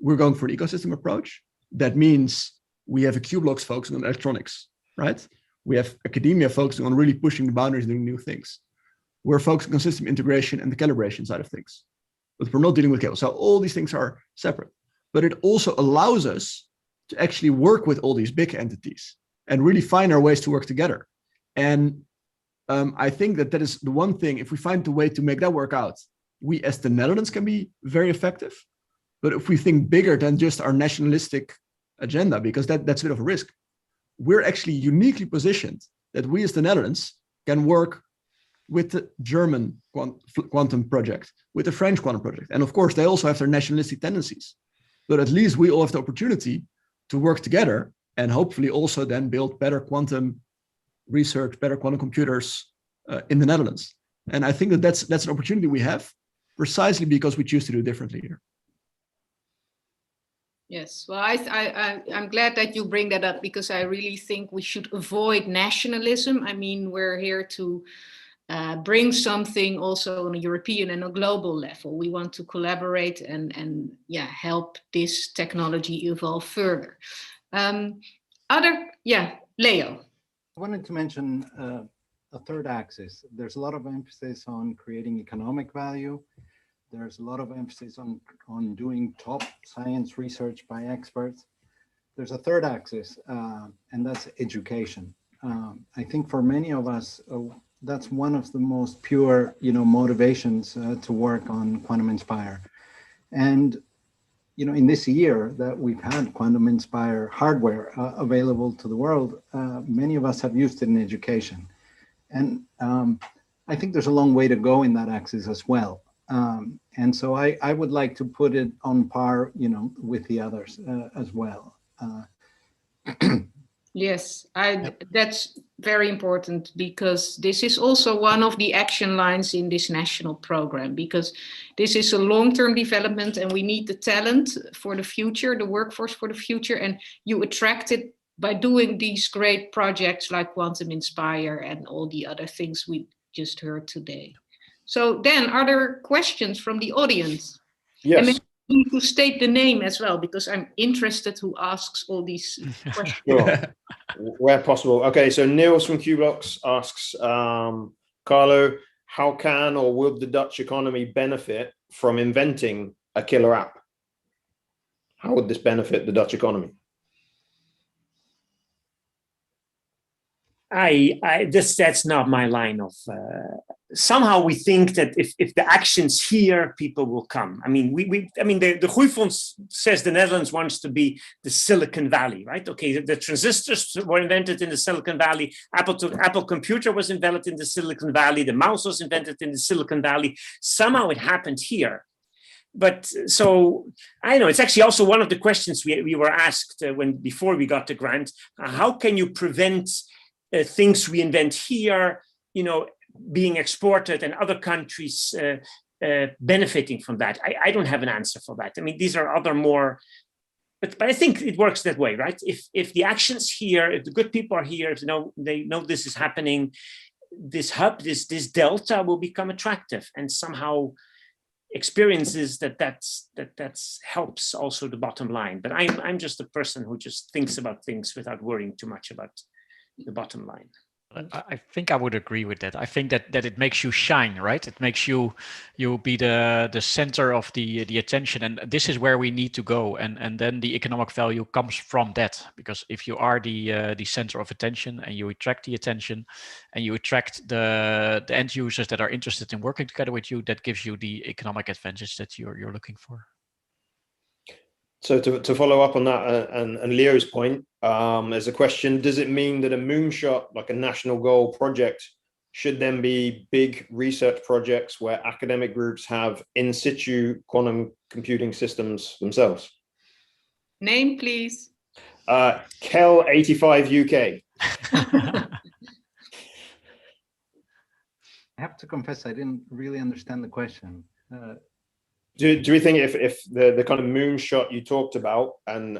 Speaker 3: we're going for an ecosystem approach. That means we have a Q-Blocks focusing on electronics, right? We have academia focusing on really pushing the boundaries, doing new things. We're focusing on system integration and the calibration side of things, but we're not dealing with chaos. So all these things are separate, but it also allows us to actually work with all these big entities and really find our ways to work together. And I think that is the one thing, if we find a way to make that work out, we as the Netherlands can be very effective. But if we think bigger than just our nationalistic agenda, because that's a bit of a risk, we're actually uniquely positioned that we as the Netherlands can work with the German quantum project, with the French quantum project. And of course, they also have their nationalistic tendencies. But at least we all have the opportunity to work together and hopefully also then build better quantum research, better quantum computers in the Netherlands. And I think that's an opportunity we have precisely because we choose to do differently here.
Speaker 1: Yes, well, I'm glad that you bring that up because I really think we should avoid nationalism. I mean, we're here to bring something also on a European and a global level. We want to collaborate and help this technology evolve further. Leo.
Speaker 7: I wanted to mention a third axis. There's a lot of emphasis on creating economic value. There's a lot of emphasis on doing top science research by experts. There's a third axis, and that's education. I think for many of us, that's one of the most pure, motivations to work on Quantum Inspire. And, in this year that we've had Quantum Inspire hardware available to the world, many of us have used it in education. And I think there's a long way to go in that axis as well. And so I would like to put it on par, with the others as well.
Speaker 1: Yes, that's very important, because this is also one of the action lines in this national program, because this is a long-term development and we need the talent for the future, the workforce for the future, and you attract it by doing these great projects like Quantum Inspire and all the other things we just heard today. So then, are there questions from the audience?
Speaker 4: Yes.
Speaker 1: And maybe you need to state the name as well, because I'm interested who asks all these questions.
Speaker 4: Sure. Where possible. Okay, so Niels from QBlocks asks, Carlo, how can or will the Dutch economy benefit from inventing a killer app? How would this benefit the Dutch economy?
Speaker 6: That's not my line of. Somehow we think that if the action's here, people will come. I mean, the Groeifonds says the Netherlands wants to be the Silicon Valley, right? Okay, the transistors were invented in the Silicon Valley. Apple computer was invented in the Silicon Valley. The mouse was invented in the Silicon Valley. Somehow it happened here. But so I know it's actually also one of the questions we were asked before we got the grant. How can you prevent things we invent here, being exported and other countries benefiting from that? I don't have an answer for that. I mean, these are other more, but I think it works that way, right? If the action's here, if the good people are here, if they know this is happening, this hub, this delta will become attractive, and somehow experiences that's helps also the bottom line. But I'm just a person who just thinks about things without worrying too much about the bottom line.
Speaker 5: I think I would agree with that. I think that it makes you shine, right? It makes you be the center of the attention, and this is where we need to go. And then the economic value comes from that, because if you are the center of attention and you attract the attention and you attract the end users that are interested in working together with you, that gives you the economic advantage that you're looking for.
Speaker 4: So to follow up on that and Leo's point, there's a question: does it mean that a moonshot, like a national goal project, should then be big research projects where academic groups have in situ quantum computing systems themselves?
Speaker 1: Name, please.
Speaker 4: Kel 85 UK.
Speaker 7: I have to confess, I didn't really understand the question.
Speaker 4: Do we think if the kind of moonshot you talked about and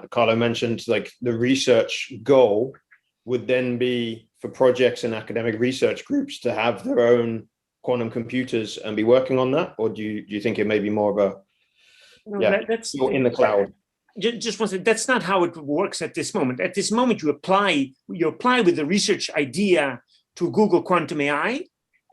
Speaker 4: Carlo mentioned, like the research goal would then be for projects and academic research groups to have their own quantum computers and be working on that, or do you think it may be more of a that's in the cloud?
Speaker 6: Just want to say, that's not how it works at this moment. At this moment, you apply with the research idea to Google Quantum AI.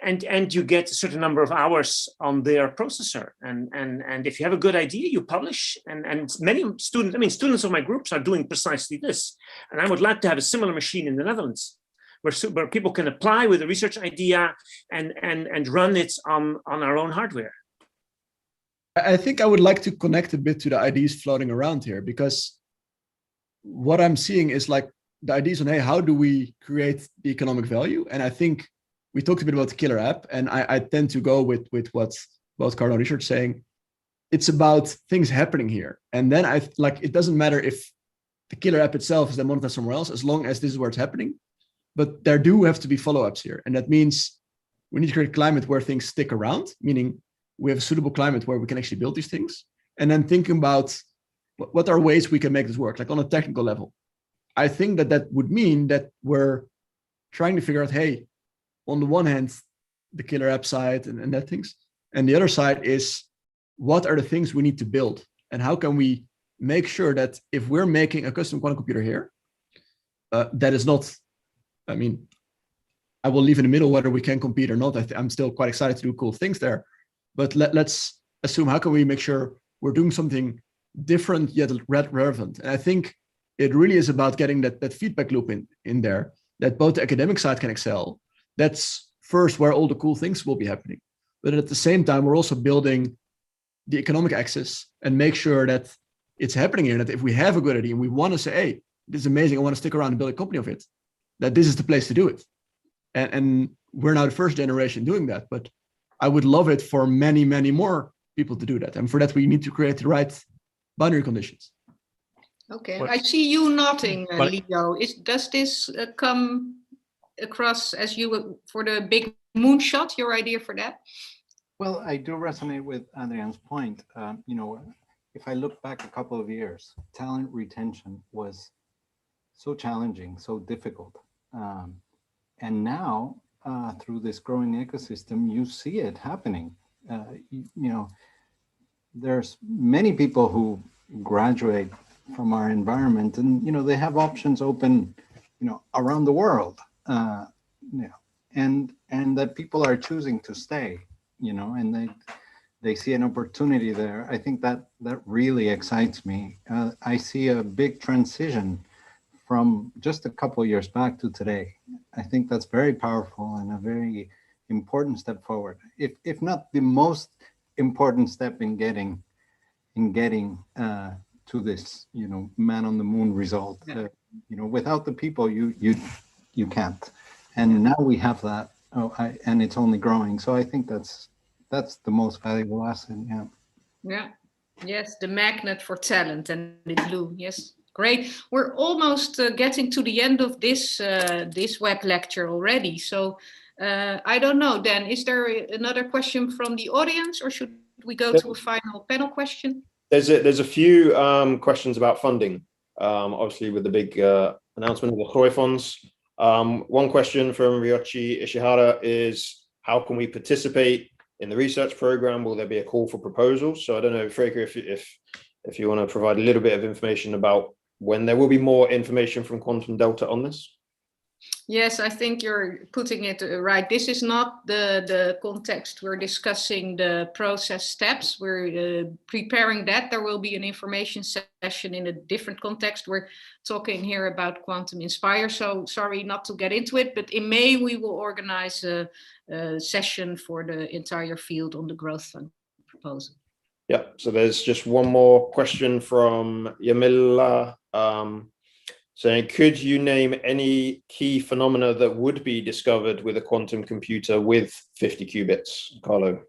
Speaker 6: And you get a certain number of hours on their processor. And if you have a good idea, you publish. And many students of my groups are doing precisely this. And I would like to have a similar machine in the Netherlands where people can apply with a research idea and run it on our own hardware.
Speaker 3: I think I would like to connect a bit to the ideas floating around here, because what I'm seeing is like the ideas on, hey, how do we create the economic value? And I think we talked a bit about the killer app, and I tend to go with what both Carlo and Richard saying. It's about things happening here. And then it doesn't matter if the killer app itself is then monetized somewhere else, as long as this is where it's happening. But there do have to be follow-ups here. And that means we need to create a climate where things stick around, meaning we have a suitable climate where we can actually build these things. And then thinking about what are ways we can make this work, like on a technical level. I think that would mean that we're trying to figure out, hey, on the one hand, the killer app side and that things. And the other side is, what are the things we need to build? And how can we make sure that if we're making a custom quantum computer here, that is not, I mean, I will leave in the middle whether we can compete or not. I'm still quite excited to do cool things there. But let's assume, how can we make sure we're doing something different yet relevant? And I think it really is about getting that feedback loop in there, that both the academic side can excel. That's first where all the cool things will be happening. But at the same time, we're also building the economic access and make sure that it's happening here, that if we have a good idea and we want to say, hey, this is amazing, I want to stick around and build a company of it, that this is the place to do it. And we're now the first generation doing that, but I would love it for many, many more people to do that. And for that, we need to create the right boundary conditions.
Speaker 1: Okay, I see you nodding, Leo. Does this come across as you for the big moonshot, your idea for that?
Speaker 7: Well, I do resonate with Adriaan's point. You know, if I look back a couple of years, talent retention was so challenging, so difficult. And now, through this growing ecosystem, you see it happening. You know, there's many people who graduate from our environment, and you know, they have options open, you know, around the world. You know, and that people are choosing to stay. You know, and they see an opportunity there. I think that really excites me. I see a big transition from just a couple of years back to today. I think that's very powerful and a very important step forward. If not the most important step in getting to this, you know, man on the moon result. You know, without the people, you can't. And now we have that. And it's only growing. So I think that's the most valuable asset. Yeah.
Speaker 1: Yeah. Yes, the magnet for talent and the blue. Yes. Great. We're almost getting to the end of this web lecture already. So I don't know, Dan, is there another question from the audience, or should we go to a final panel question?
Speaker 4: There's a few questions about funding, obviously with the big announcement of the Groei funds. One question from Ryochi Ishihara is, how can we participate in the research program? Will there be a call for proposals? So I don't know, Freeke, if you want to provide a little bit of information about when there will be more information from Quantum Delta on this.
Speaker 1: Yes, I think you're putting it right. This is not the context. We're discussing the process steps. We're preparing that. There will be an information session in a different context. We're talking here about Quantum Inspire. So sorry not to get into it, but in May we will organize a session for the entire field on the growth fund proposal.
Speaker 4: Yeah, so there's just one more question from Yamila. Saying, could you name any key phenomena that would be discovered with a quantum computer with 50 qubits? Carlo,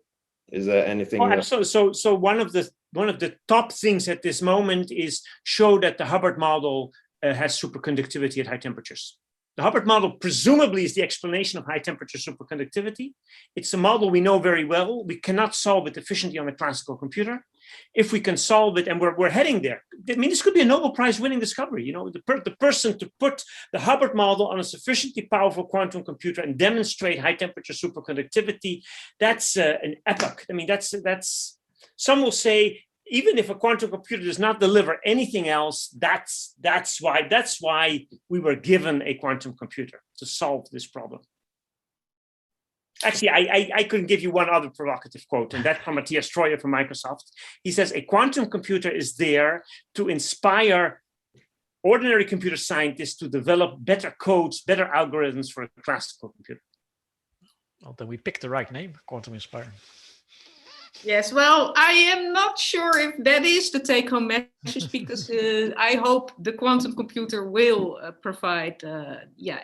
Speaker 4: is there anything?
Speaker 6: Oh, so one of the top things at this moment is show that the Hubbard model has superconductivity at high temperatures. The Hubbard model presumably is the explanation of high temperature superconductivity. It's a model we know very well. We cannot solve it efficiently on a classical computer. If we can solve it, and we're heading there. I mean, this could be a Nobel Prize winning discovery. You know, the person to put the Hubbard model on a sufficiently powerful quantum computer and demonstrate high temperature superconductivity, that's an epoch. I mean, that's some will say, even if a quantum computer does not deliver anything else, that's why we were given a quantum computer to solve this problem. Actually, I couldn't give you one other provocative quote, and that's from Matthias Streuer from Microsoft. He says, a quantum computer is there to inspire ordinary computer scientists to develop better codes, better algorithms for a classical computer.
Speaker 5: Well, then we picked the right name, Quantum Inspire.
Speaker 1: Yes, well, I am not sure if that is the take-home message, because I hope the quantum computer will provide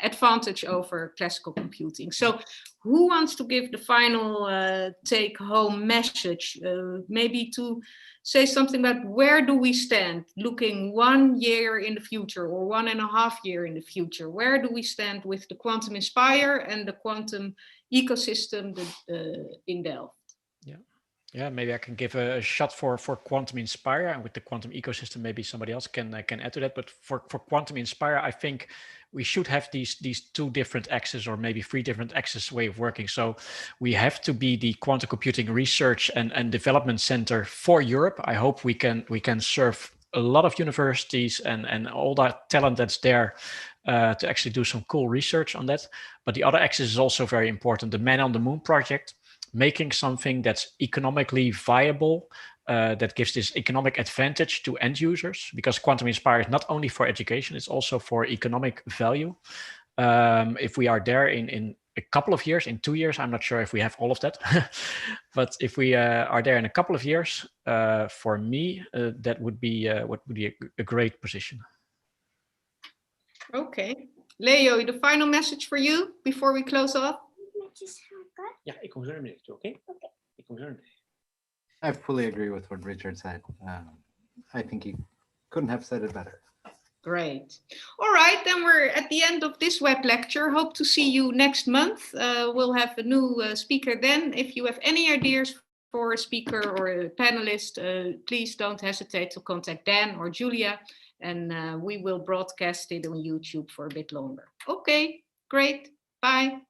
Speaker 1: advantage over classical computing. So who wants to give the final take-home message? Maybe to say something about where do we stand looking 1 year in the future or 1.5 years in the future? Where do we stand with the Quantum Inspire and the quantum ecosystem in Delft?
Speaker 5: Yeah. Yeah, maybe I can give a shot for Quantum Inspire, and with the quantum ecosystem, maybe somebody else can add to that. But for Quantum Inspire, I think we should have these two different axes, or maybe three different axes way of working. So we have to be the quantum computing research and development center for Europe. I hope we can serve a lot of universities and all that talent that's there to actually do some cool research on that. But the other axis is also very important: the Man on the Moon project, making something that's economically viable, that gives this economic advantage to end users, because Quantum Inspire is not only for education, it's also for economic value. If we are there in a couple of years, in 2 years, I'm not sure if we have all of that, but if we are there in a couple of years, for me, that would be a great position.
Speaker 1: Okay. Leo, the final message for you before we close off?
Speaker 6: Ja, ik kom zo naar beneden toe, oké? Ik kom zo naar beneden.
Speaker 7: I fully agree with what Richard said. I think he couldn't have said it better.
Speaker 1: Great. All right, then we're at the end of this web lecture. Hope to see you next month. We'll have a new speaker then. If you have any ideas for a speaker or a panelist, please don't hesitate to contact Dan or Julia, and we will broadcast it on YouTube for a bit longer. Okay, great. Bye.